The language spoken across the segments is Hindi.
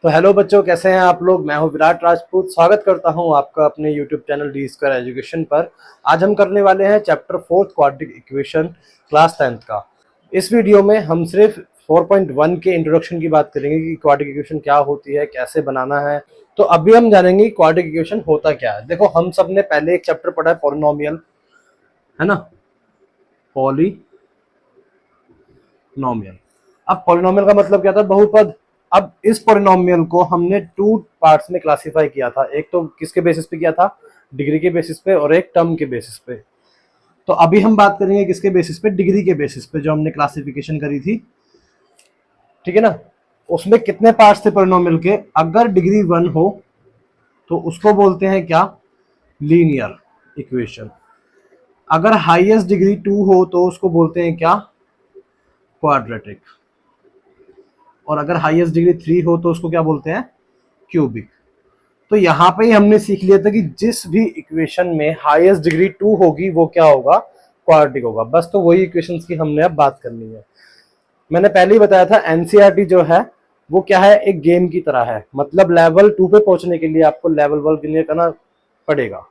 तो हेलो बच्चों, कैसे हैं आप लोग। मैं हूं विराट राजपूत। स्वागत करता हूं आपका अपने YouTube channel D square education पर। आज हम करने वाले हैं chapter 4 quadratic equation class 10th का। इस वीडियो में हम सिर्फ 4.1 के इंट्रोडक्शन की बात करेंगे कि क्वाड्रेटिक इक्वेशन क्या होती है, कैसे बनाना है। तो अभी हम जानेंगे क्वाड्रेटिक इक्वेशन होता क्या है। देखो, हम सब ने पहले एक चैप्टर पढ़ा है पॉलिनोमियल, है ना, पॉलिनोमियल। अब पॉलिनोमियल का मतलब क्या था, बहुपद। अब इस पॉलिनोमियल को हमने टू पार्ट्स में क्लासिफाई किया था। एक तो किसके बेसिस पे किया था, डिग्री के बेसिस पे, और एक टर्म के बेसिस पे। तो अभी हम बात करेंगे किसके बेसिस पे, डिग्री के बेसिस पे, जो हमने क्लासिफिकेशन करी थी, ठीक है ना। उसमें कितने पार्ट्स थे पॉलिनोमियल के, अगर डिग्री 1 हो तो उसको बोलते हैं क्या, लीनियर इक्वेशन। अगर हाईएस्ट डिग्री 2 हो तो उसको बोलते हैं क्या, क्वाड्रेटिक। और अगर हाईएस्ट डिग्री 3 हो तो उसको क्या बोलते हैं, क्यूबिक। तो यहाँ पे ही हमने सीख लिया था कि जिस भी इक्वेशन में हाईएस्ट डिग्री 2 होगी वो क्या होगा, क्वाड्रेटिक होगा। बस तो वही इक्वेशंस की हमने अब बात करनी है। मैंने पहले ही बताया था, एनसीईआरटी जो है वो क्या है, एक गेम की तरह है। मतलब लेवल 2 पे पहुंचने के लिए आपको लेवल 1 क्लियर करना पड़ेगा,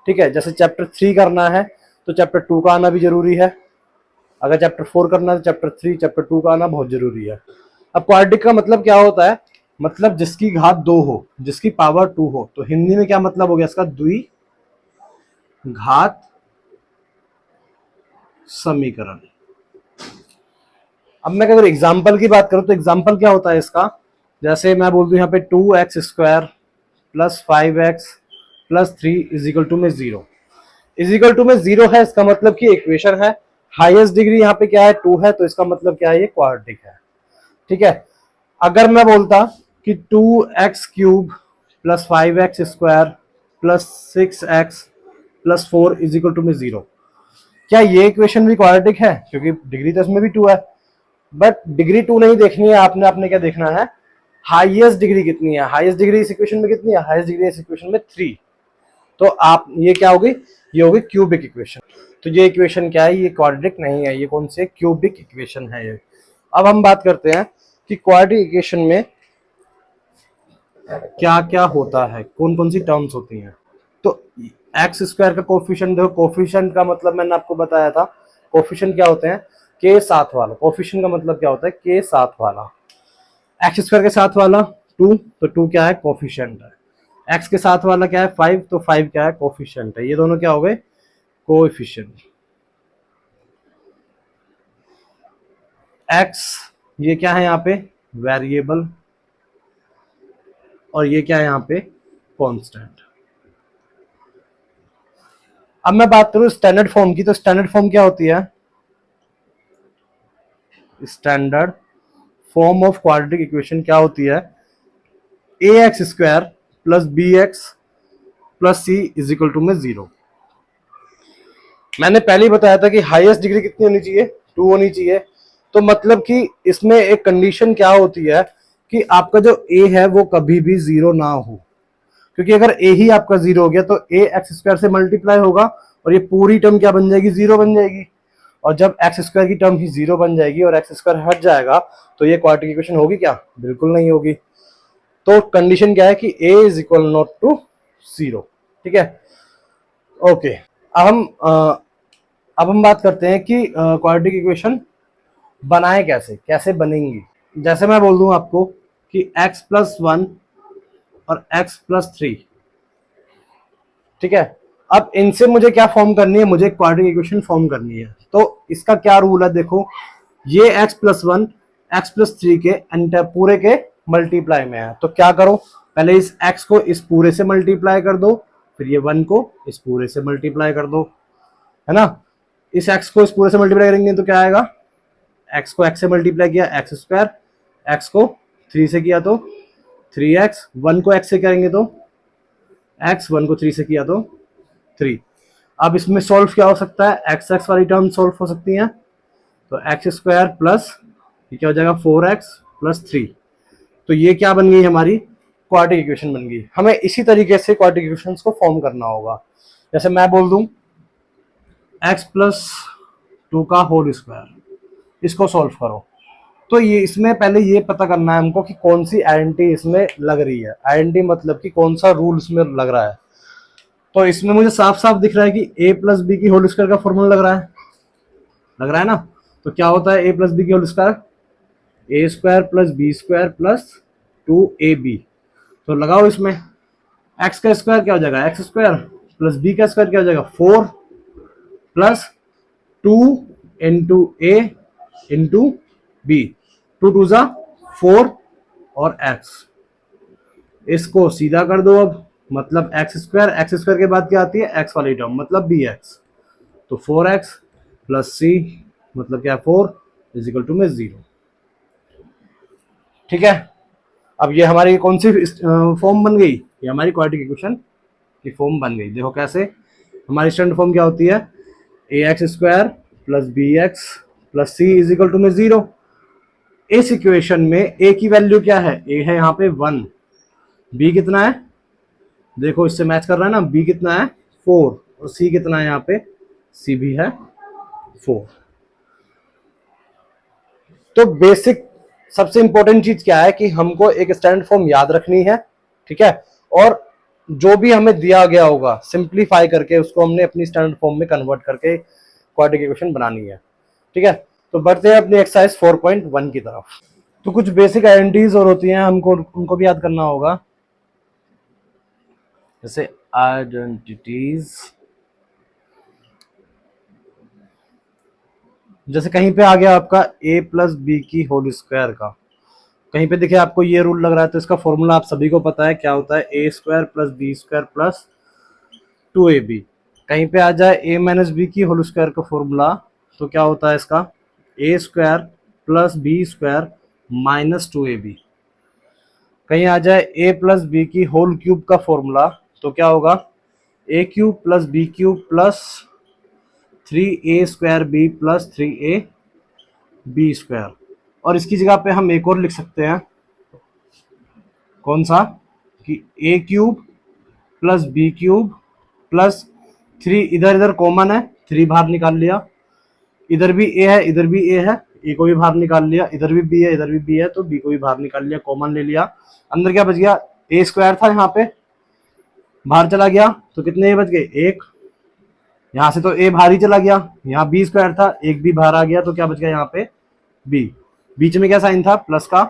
ठीक है। जैसे चैप्टर 3 करना है तो चैप्टर 2 का आना भी जरूरी है। अगर चैप्टर 4 करना है तो चैप्टर 3 चैप्टर 2 का आना बहुत जरूरी है। अब क्वाड्रेटिक का मतलब क्या होता है, मतलब जिसकी घात 2 हो, जिसकी पावर 2 हो। तो हिंदी में क्या मतलब हो गया इसका, द्विघात समीकरण। अब मैं अगर एग्जाम्पल की बात करूं तो एग्जाम्पल क्या होता है इसका, जैसे मैं बोल दूं यहाँ पे 2x² plus 5x plus 3 is equal to में 0। इजिकल टू में 0 है, इसका मतलब कि इक्वेशन है। हाईएस्ट डिग्री यहाँ पे क्या है, 2 है, तो इसका मतलब क्या है, ये क्वाड्रेटिक है, ठीक है। अगर मैं बोलता कि 2x³ plus 5x² plus 6x plus 4 equal to में 0, क्या ये इक्वेशन भी क्वाड्रेटिक है, क्योंकि डिग्री तो इसमें भी 2 है। बट डिग्री 2 नहीं देखनी है आपने क्या देखना है, हाईएस्ट डिग्री कितनी है। हाईएस्ट डिग्री इस इक्वेशन में कितनी है, हाईएस्ट डिग्री इस इक्वेशन में 3। तो आप ये क्या होगी, ये होगी क्यूबिक इक्वेशन। तो ये इक्वेशन क्या है, ये क्वाड्रेटिक नहीं है, ये कौन सी है, क्यूबिक इक्वेशन है ये। अब हम बात करते हैं कि क्वाड्रेटिक इक्वेशन में क्या क्या होता है, कौन कौन सी टर्म्स होती हैं। तो x² का कोफिशिएंट, देखो कोफिशिएंट का मतलब मैंने आपको बताया था, कोफिशिएंट क्या होते हैं, के साथ वाला। कोफिशिएंट का मतलब क्या होता है, के साथ वाला। x² के साथ वाला 2, तो 2 क्या है, कोफिशिएंट है। x के साथ वाला क्या है, 5, तो 5 क्या है, कोफिशिएंट है। ये दोनों क्या हो गए, कोएफिशिएंट। x ये क्या है यहाँ पे, वेरिएबल, और ये क्या है यहाँ पे, कांस्टेंट। अब मैं बात करूं स्टैंडर्ड फॉर्म की, तो स्टैंडर्ड फॉर्म क्या होती है, standard form of quadratic equation क्या होती है, ax² plus bx plus c is equal to में 0। मैंने पहले ही बताया था कि हाईएस्ट डिग्री कितनी होनी चाहिए, 2 होनी चाहिए। तो मतलब कि इसमें एक कंडीशन क्या होती है कि आपका जो a है वो कभी भी 0 ना हो, क्योंकि अगर a ही आपका 0 हो गया तो ax² से मल्टीप्लाई होगा और ये पूरी टर्म क्या बन जाएगी, 0 बन जाएगी। और जब x² की टर्म ही 0 बन जाएगी और x² हट जाएगा तो ये क्वाड्रेटिक इक्वेशन होगी क्या, बिल्कुल नहीं होगी। तो कंडीशन क्या है कि a is equal not to 0, ठीक है। ओके, अब हम बात करते हैं कि क्वाड्रेटिक इक्वेशन बनाए कैसे, कैसे बनेंगी। जैसे मैं बोल दूं आपको कि x+1 और x+3, ठीक है। अब इनसे मुझे क्या फॉर्म करनी है, मुझे क्वाड्रेटिक इक्वेशन फॉर्म करनी है। तो इसका क्या रूल है, देखो, ये x+1 x+3 के पूरे के मल्टीप्लाई में है। तो क्या करो, पहले इस x को इस पूरे से मल्टीप्लाई कर दो, फिर ये 1 को इस पूरे से मल्टीप्लाई कर दो, है ना। इस x को इस पूरे से मल्टीप्लाई करेंगे तो क्या आएगा, x को x से मल्टीप्लाई किया x², x को 3 से किया तो 3x, 1 को x से करेंगे तो x, 1 को 3 से किया तो 3। अब इसमें सॉल्व क्या हो सकता है, x वाली टर्म सॉल्व हो सकती है, तो x² प्लस ये क्या हो जाएगा 4x प्लस 3। तो ये क्या बन गई, हमारी क्वाड्रेटिक इक्वेशन बन गई। हमें इसी तरीके से क्वाड्रेटिक इक्वेशंस को फॉर्म करना होगा। जैसे मैं बोल दूं x+2 का होल स्क्वायर, इसको सॉल्व करो, तो ये इसमें पहले ये पता करना है हमको कि कौन सी आइडेंटिटी इसमें लग रही है। आइडेंटिटी मतलब कि कौन सा रूल इसमें लग रहा है। तो इसमें मुझे साफ साफ दिख रहा है कि ए प्लस बी की होल स्क्वायर का फॉर्मूला लग रहा है ना। तो क्या होता है ए प्लस बी की whole square, A square plus B square plus 2ab। तो लगाओ इसमें, एक्स का स्क्वायर क्या हो जाएगा, एक्स स्क्वायर प्लस बी का स्क्वायर क्या हो जाएगा 4 प्लस 2 इंटू ए इंटू बी, 2 2 जा 4 और x। इसको सीधा कर दो अब, मतलब एक्स स्क्वायर के बाद क्या आती है एक्स वाली टर्म, मतलब बी एक्स। तो 4x प्लस सी मतलब क्या 4 इज इक्वल टू में 0। ठीक है, अब ये हमारी कौन सी फॉर्म बन गई, ये हमारी क्वाड्रेटिक इक्वेशन की फॉर्म बन गई। देखो कैसे, हमारी स्टैंडर्ड फॉर्म क्या होती है, A X square plus B X plus C is equal to में 0। इस इक्वेशन में ए की वैल्यू क्या है, ए है यहाँ पे 1, बी कितना है, देखो इससे मैच कर रहा है ना, बी कितना है 4 और सी कितना है यहाँ पे, सी भी है 4। तो बेसिक सबसे इंपॉर्टेंट चीज क्या है कि हमको एक स्टैंडर्ड फॉर्म याद रखनी है। ठीक है, और जो भी हमें दिया गया होगा सिंप्लीफाई करके उसको हमने अपनी स्टैंडर्ड फॉर्म में कन्वर्ट करके क्वाड्रेटिक इक्वेशन बनानी है। ठीक है, तो बढ़ते हैं अपनी एक्सरसाइज 4.1 की तरफ। तो कुछ बेसिक आइडेंटिटीज और होती हैं, हमको उनको भी याद करना होगा। जैसे आइडेंटिटीज, जैसे कहीं पे आ गया आपका ए प्लस बी की होल स्क्वायर का, कहीं पे देखिए आपको ये रूल लग रहा है, तो इसका फॉर्मूला आप सभी को पता है क्या होता है, A square plus B square plus 2ab। कहीं पे आ जाए ए माइनस बी की होल स्क्वायर का फॉर्मूला, तो क्या होता है इसका, A square plus B square minus 2ab। कहीं आ जाए ए प्लस बी की होल क्यूब का फॉर्मूला, तो क्या होगा, A cube plus B cube plus 3a square B plus 3a B square. और इसकी जगह पे हम एक और लिख सकते हैं, कौन सा, कि A cube plus B cube plus 3, इधर इधर कॉमन है 3 बाहर निकाल लिया, इधर भी ए है इधर भी ए है, ए को भी बाहर निकाल लिया, इधर भी बी है इधर भी बी है, तो बी को भी बाहर निकाल लिया, कॉमन ले लिया। अंदर क्या बच गया, ए स्क्वायर था यहाँ पे बाहर चला गया, तो कितने ए बच गए, एक। यहाँ से तो ए बाहर ही चला गया, यहाँ बी स्क्वायर था, एक भी बाहर आ गया, तो क्या बच गया यहाँ पे बी। बीच में क्या साइन था, प्लस का,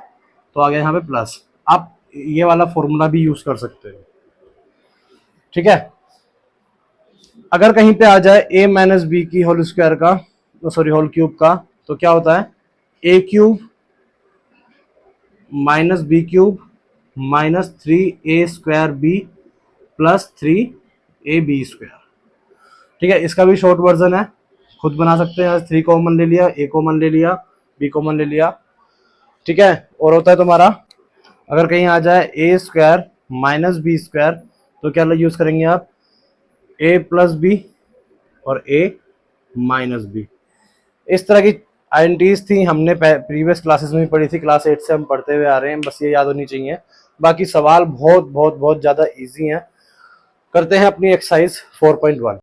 तो आ गया यहाँ पे प्लस। आप ये वाला फॉर्मूला भी यूज कर सकते हो। ठीक है, अगर कहीं पे आ जाए ए माइनस बी की होल स्क्वायर का, सॉरी होल क्यूब का, तो क्या होता है, A cube minus B cube minus 3a square B plus 3ab square. ठीक है, इसका भी शॉर्ट वर्जन है, खुद बना सकते हैं। 3 कॉमन ले लिया, ए कॉमन ले लिया, बी कॉमन ले लिया। ठीक है, और होता है तुम्हारा, अगर कहीं आ जाए ए स्क्वायर माइनस बी स्क्वायर, तो क्या यूज करेंगे आप, ए प्लस बी और ए माइनस बी। इस तरह की आइडेंटिटीज थी, हमने प्रीवियस क्लासेस में पढ़ी थी, क्लास 8 से हम पढ़ते हुए आ रहे हैं, बस ये याद होनी चाहिए। बाकी सवाल बहुत बहुत बहुत ज़्यादा इजी हैं। करते हैं अपनी एक्सरसाइज 4.1।